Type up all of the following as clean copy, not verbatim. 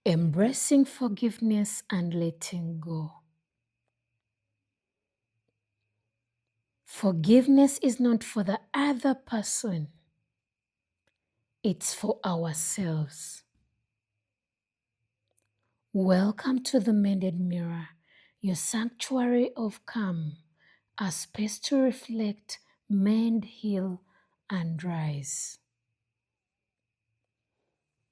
Embracing forgiveness and letting go. Forgiveness is not for the other person, it's for ourselves. Welcome to the Mended Mirror, your sanctuary of calm, a space to reflect, mend, heal, and rise.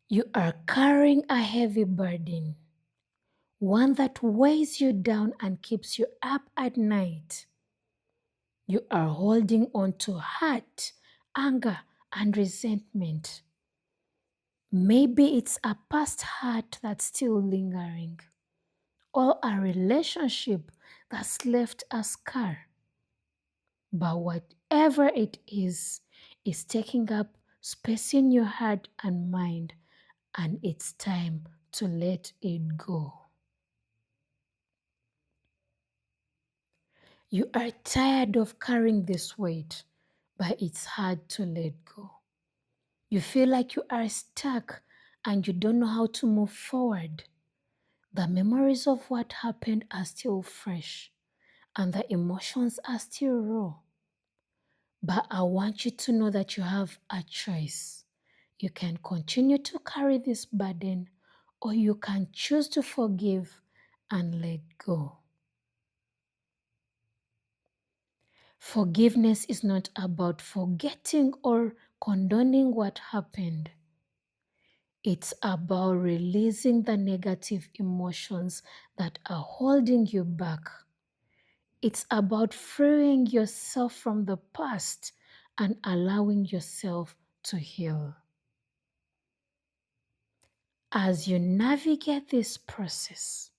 You are carrying a heavy burden, one that weighs you down and keeps you up at night. You are holding on to hurt, anger, and resentment. Maybe it's a past hurt that's still lingering, or a relationship that's left a scar. But whatever it is taking up space in your heart and mind, and it's time to let it go. You are tired of carrying this weight, but it's hard to let go. You feel like you are stuck and you don't know how to move forward. The memories of what happened are still fresh and the emotions are still raw. But I want you to know that you have a choice. You can continue to carry this burden, or you can choose to forgive and let go. Forgiveness is not about forgetting or condoning what happened. It's about releasing the negative emotions that are holding you back. It's about freeing yourself from the past and allowing yourself to heal. As you navigate this process,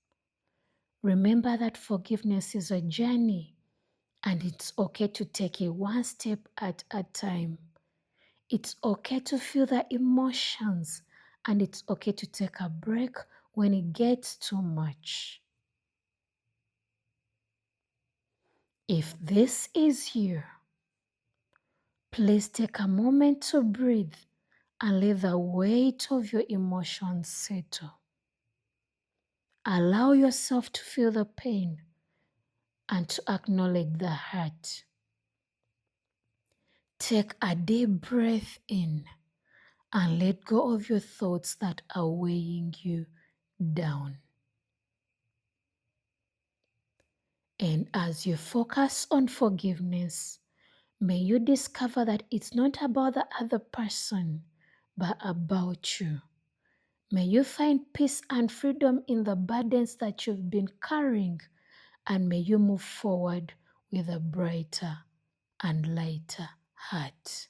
remember that forgiveness is a journey and it's okay to take it one step at a time. It's okay to feel the emotions and it's okay to take a break when it gets too much. If this is you, please take a moment to breathe and let the weight of your emotions settle. Allow yourself to feel the pain and to acknowledge the hurt. Take a deep breath in and let go of your thoughts that are weighing you down. And as you focus on forgiveness, may you discover that it's not about the other person, but about you. May you find peace and freedom in the burdens that you've been carrying, and may you move forward with a brighter and lighter heart.